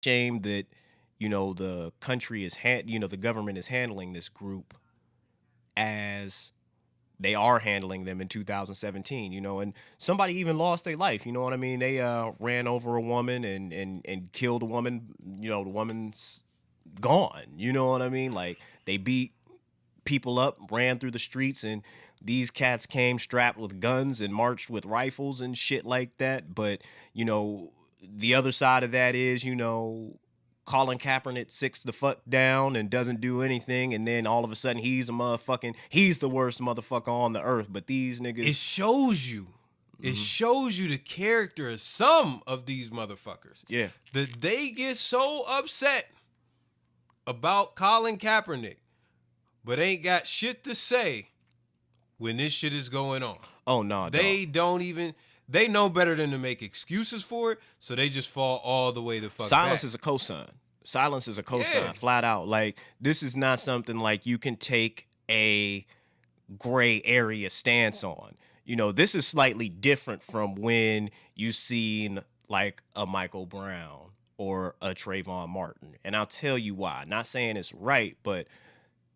shame that the country is the government is handling this group as they are handling them in 2017, and somebody even lost their life, you know what I mean? They ran over a woman and killed a woman, the woman's gone, you know what I mean? Like they beat people up, ran through the streets, and these cats came strapped with guns and marched with rifles and shit like that. But the other side of that is, Colin Kaepernick sits the fuck down and doesn't do anything, and then all of a sudden he's the worst motherfucker on the earth. But these niggas, it shows you. It shows you the character of some of these motherfuckers. Yeah. That they get so upset about Colin Kaepernick, but ain't got shit to say when this shit is going on. Oh, no. They don't even... They know better than to make excuses for it, so they just fall all the way the fuck Silence back. is a cosign. Silence is a cosign, Yeah. flat out. Like, this is not something like you can take a gray area stance on. This is slightly different from when you seen like a Michael Brown or a Trayvon Martin. And I'll tell you why. Not saying it's right, but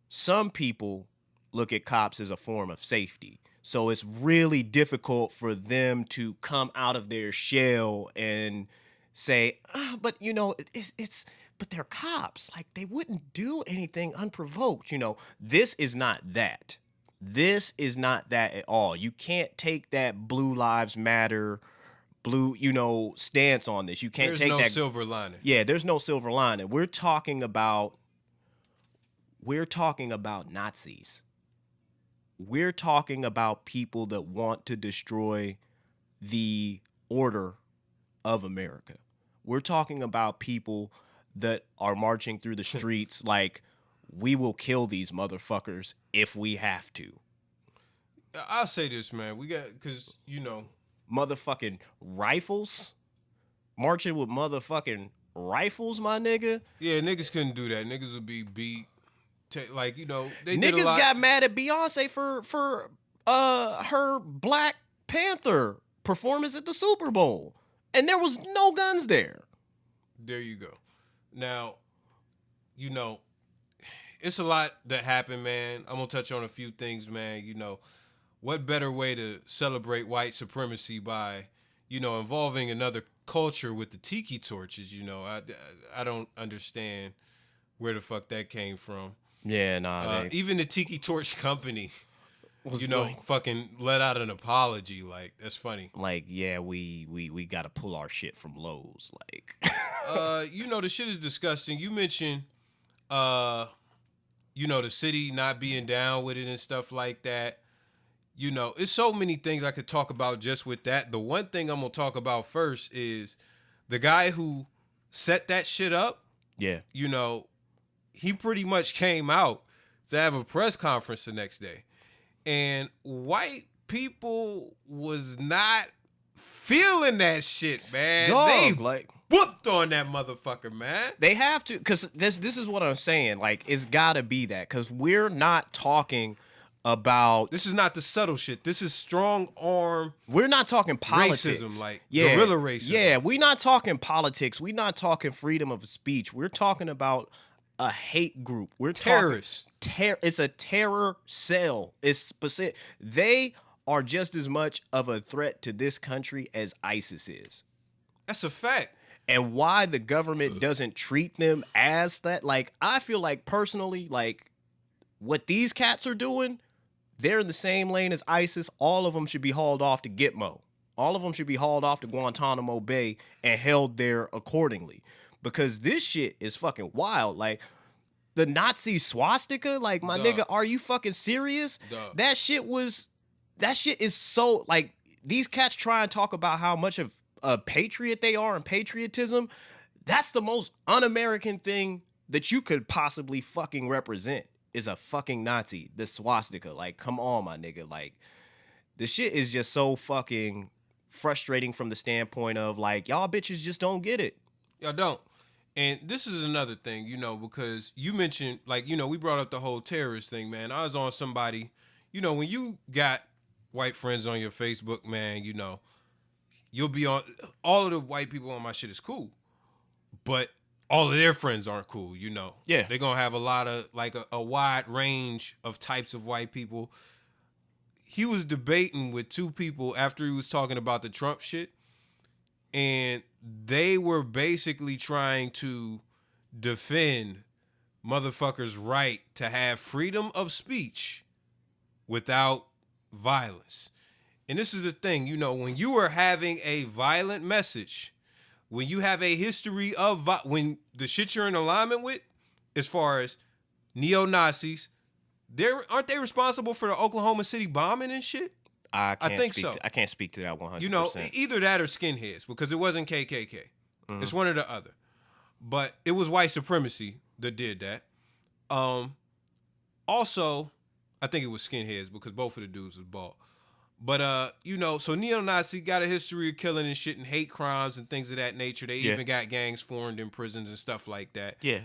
some people look at cops as a form of safety. So it's really difficult for them to come out of their shell and say, but but they're cops. Like they wouldn't do anything unprovoked. This is not that. This is not that at all. You can't take that Blue Lives Matter, stance on this. You can't take no that silver lining. Yeah, there's no silver lining. We're talking about Nazis. We're talking about people that want to destroy the order of America. We're talking about people that are marching through the streets like, we will kill these motherfuckers if we have to. I'll say this, man. We got, because, Motherfucking rifles? Marching with motherfucking rifles, my nigga? Yeah, niggas couldn't do that. Niggas would be beat. They Niggas did a lot. got mad at Beyonce for her Black Panther performance at the Super Bowl, and there was no guns there. There you go. Now, it's a lot that happened, man. I'm gonna touch on a few things, man. What better way to celebrate white supremacy by, involving another culture with the tiki torches? I don't understand where the fuck that came from. Yeah, nah. Even the Tiki Torch company, fucking let out an apology. Like, that's funny. Like, yeah, we got to pull our shit from Lowe's. Like, the shit is disgusting. You mentioned, the city not being down with it and stuff like that. It's so many things I could talk about just with that. The one thing I'm gonna talk about first is the guy who set that shit up. Yeah. He pretty much came out to have a press conference the next day. And white people was not feeling that shit, man. They whooped on that motherfucker, man. They have to, because this is what I'm saying. Like, it's got to be that, because we're not talking about... This is not the subtle shit. This is strong arm... We're not talking politics. Racism, like guerrilla racism. Yeah, we're not talking politics. We're not talking freedom of speech. We're talking about a hate group. We're terrorists. It's a terror cell. It's specific. They are just as much of a threat to this country as ISIS is. That's a fact. And why the government doesn't treat them as that? Like, I feel like personally, like, what these cats are doing, they're in the same lane as ISIS. All of them should be hauled off to Gitmo. All of them should be hauled off to Guantanamo Bay and held there accordingly. Because this shit is fucking wild. Like, the Nazi swastika, like, my nigga, are you fucking serious? That shit is so, like, these cats try and talk about how much of a patriot they are and patriotism. That's the most un-American thing that you could possibly fucking represent, is a fucking Nazi, the swastika. Like, come on, my nigga. Like, the shit is just so fucking frustrating from the standpoint of, like, y'all bitches just don't get it. Y'all don't. And this is another thing, because you mentioned, like, we brought up the whole terrorist thing, man. I was on somebody, when you got white friends on your Facebook, man, you'll be on, all of the white people on my shit is cool. But all of their friends aren't cool, you know. Yeah. They're going to have a lot of, like, a wide range of types of white people. He was debating with two people after he was talking about the Trump shit, and they were basically trying to defend motherfuckers' right to have freedom of speech without violence. And this is the thing, you know, when you are having a violent message, when you have a history of when the shit you're in alignment with, as far as neo-Nazis, aren't they responsible for the Oklahoma City bombing and shit? I think so. I can't speak to that 100%. You know, either that or skinheads, because it wasn't KKK. Mm-hmm. It's one or the other. But it was white supremacy that did that. Also, I think it was skinheads because both of the dudes was bald. But, you know, so neo-Nazi got a history of killing and shit and hate crimes and things of that nature. They even got gangs formed in prisons and stuff like that. Yeah.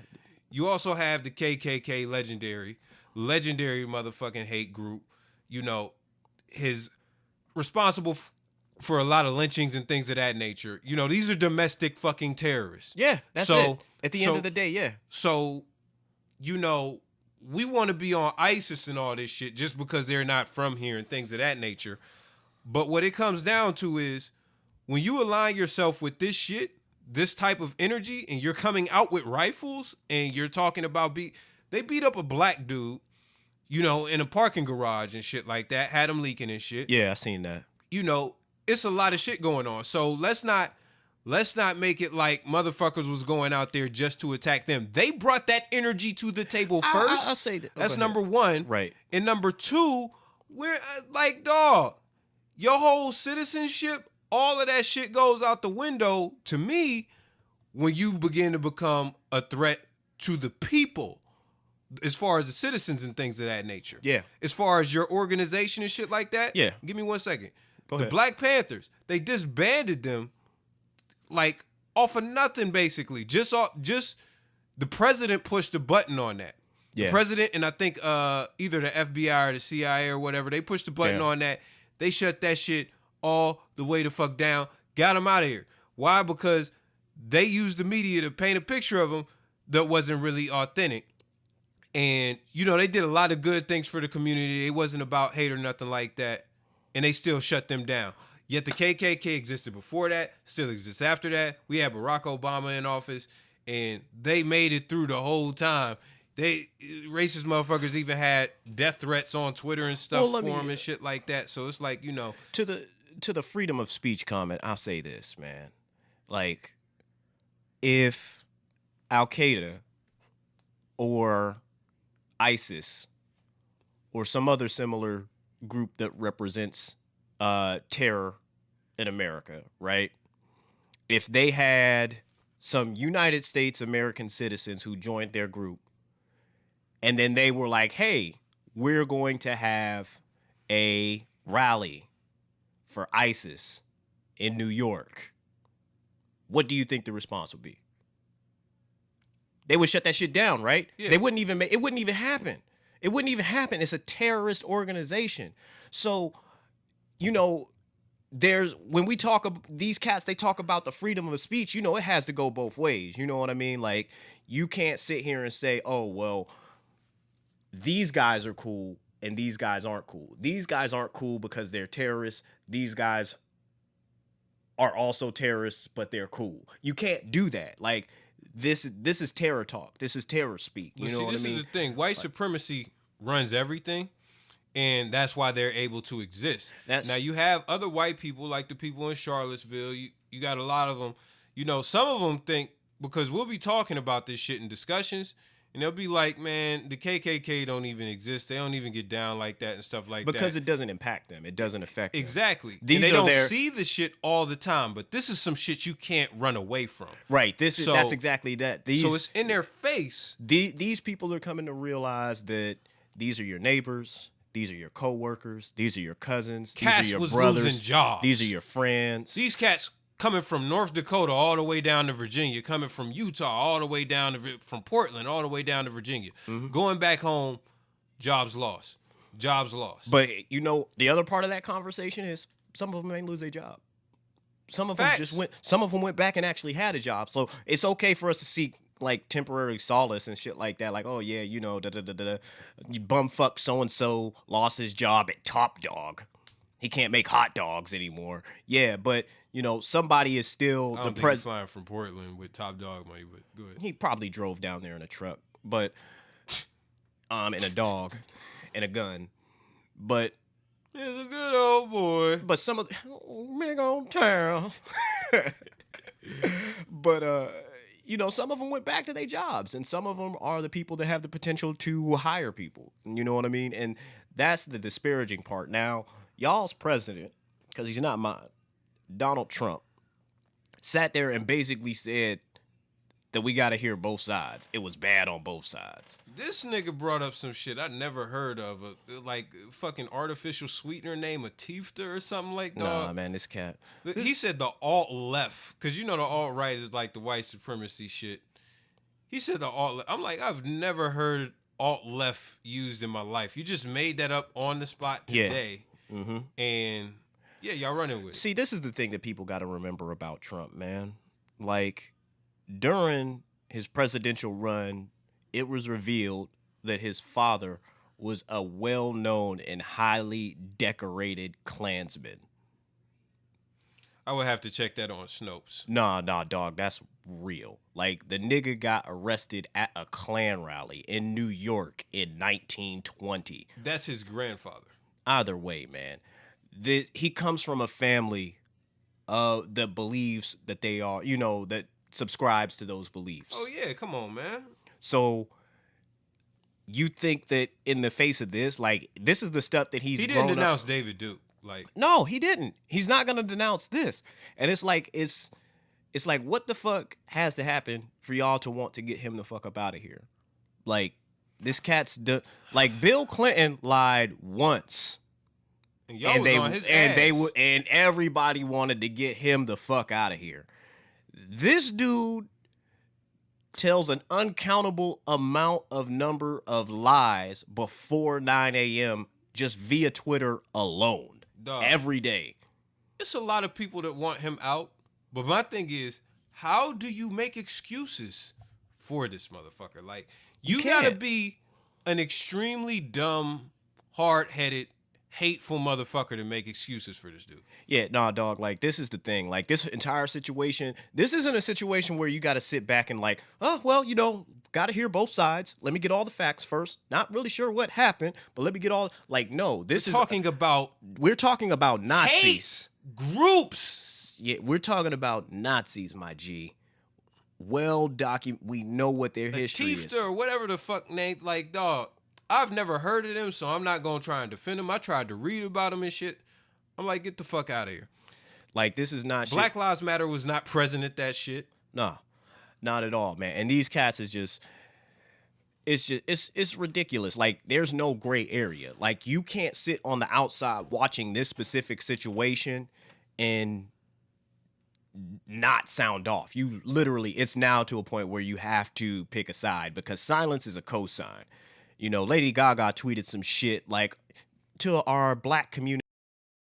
You also have the KKK legendary motherfucking hate group. You know, his responsible for a lot of lynchings and things of that nature. You know, these are domestic fucking terrorists. Yeah, that's it. At the end of the day, yeah. So, you know, we want to be on ISIS and all this shit just because they're not from here and things of that nature. But what it comes down to is when you align yourself with this shit, this type of energy, and you're coming out with rifles and you're talking about they beat up a black dude, you know, in a parking garage and shit like that, had him leaking and shit. Yeah, I seen that. You know, it's a lot of shit going on. So let's not make it like motherfuckers was going out there just to attack them. They brought that energy to the table first. I'll say that. That's number one. Right. And number two, we're like, dog, your whole citizenship, all of that shit goes out the window to me when you begin to become a threat to the people as far as the citizens and things of that nature. Yeah. As far as your organization and shit like that. Yeah. Give me 1 second. Go ahead. The Black Panthers, they disbanded them like off of nothing, basically. Just the president pushed a button on that. Yeah. The president and I think either the FBI or the CIA or whatever, they pushed the button on that. They shut that shit all the way the fuck down. Got them out of here. Why? Because they used the media to paint a picture of them that wasn't really authentic. And, you know, they did a lot of good things for the community. It wasn't about hate or nothing like that. And they still shut them down. Yet the KKK existed before that, still exists after that. We had Barack Obama in office, and they made it through the whole time. Racist motherfuckers even had death threats on Twitter and stuff for them and shit like that. So it's like, you know. To the freedom of speech comment, I'll say this, man. Like, if Al-Qaeda or ISIS or some other similar group that represents terror in America, right? If they had some United States American citizens who joined their group and then they were like, hey, we're going to have a rally for ISIS in New York, what do you think the response would be? They would shut that shit down, right? Yeah. They wouldn't even it wouldn't even happen. It wouldn't even happen. It's a terrorist organization. So, you know, when we talk about these cats, they talk about the freedom of speech, you know, it has to go both ways. You know what I mean? Like, you can't sit here and say, oh, well, these guys are cool and these guys aren't cool. These guys aren't cool because they're terrorists. These guys are also terrorists, but they're cool. You can't do that. Like, this is terror talk. This is terror speak. You know what I mean? This is the thing. White supremacy runs everything. And that's why they're able to exist. Now, you have other white people, like the people in Charlottesville. You got a lot of them. You know, some of them think, because we'll be talking about this shit in discussions, and they'll be like, man, the KKK don't even exist. They don't even get down like that and stuff like that. Because it doesn't impact them. It doesn't affect them. Exactly. And they don't see the shit all the time. But this is some shit you can't run away from. Right. That's exactly that. So it's in their face. These people are coming to realize that these are your neighbors. These are your coworkers. These are your cousins. Cats these are your was brothers. losing jobs. These are your friends. These cats coming from North Dakota all the way down to Virginia, coming from Utah all the way down from Portland all the way down to Virginia, going back home, jobs lost. But you know, the other part of that conversation is some of them ain't lose their job. Some of them went back and actually had a job. So it's okay for us to seek like temporary solace and shit like that. Like, oh yeah, you know, you bumfuck so and so lost his job at Top Dog. He can't make hot dogs anymore. Yeah, but you know, somebody is still I the don't think he's president. flying from Portland with Top Dog money, but go ahead. He probably drove down there in a truck, but in a dog and a gun. But He's a good old boy. but some of the big old town. But you know, some of them went back to their jobs, and some of them are the people that have the potential to hire people. You know what I mean? And that's the disparaging part. Now, y'all's president, because he's not mine, Donald Trump, sat there and basically said that we got to hear both sides. It was bad on both sides. This nigga brought up some shit I never heard of, like fucking artificial sweetener name Atifta or something like that. Nah, man, this cat. He said the alt left, because you know the alt right is like the white supremacy shit. He said the alt left. I'm like, I've never heard alt left used in my life. You just made that up on the spot today. Yeah. Mm-hmm. And yeah, y'all running with it. See, this is the thing that people got to remember about Trump, man. Like, during his presidential run, it was revealed that his father was a well-known and highly decorated Klansman. I would have to check that on Snopes. Nah, dog, that's real. Like, the nigga got arrested at a Klan rally in New York in 1920. That's his grandfather. Either way, man, he comes from a family that believes that they are, you know, that subscribes to those beliefs. Oh yeah, come on, man. So you think that in the face of this, like, this is the stuff that he didn't denounce David Duke. Like, no, he didn't. He's not gonna denounce this. And it's like what the fuck has to happen for y'all to want to get him the fuck up out of here? Like, this cat's like, Bill Clinton lied once. And y'all was on his ass. And everybody wanted to get him the fuck out of here. This dude tells an uncountable amount of number of lies before 9 a.m. just via Twitter alone. Dog. Every day. It's a lot of people that want him out, but my thing is, how do you make excuses for this motherfucker? Like, you gotta be an extremely dumb, hard-headed, hateful motherfucker to make excuses for this dude. Yeah, nah, dog, like, this is the thing. Like, this entire situation, this isn't a situation where you got to sit back and like, oh, well, you know, got to hear both sides. Let me get all the facts first. Not really sure what happened, but let me get all, like, no, we're talking about Nazis. Hate groups. Yeah, we're talking about Nazis, my G. Well documented. We know what their history is. Atifta or whatever the fuck name, like, dog, I've never heard of them, so I'm not going to try and defend them. I tried to read about them and shit. I'm like, get the fuck out of here. Like, this is not Black Lives Matter was not present at that shit. Nah, not at all, man. And these cats is just, it's ridiculous. Like, there's no gray area. Like, you can't sit on the outside watching this specific situation and not sound off. You literally, it's now to a point where you have to pick a side because silence is a cosign. You know, Lady Gaga tweeted some shit like, to our black community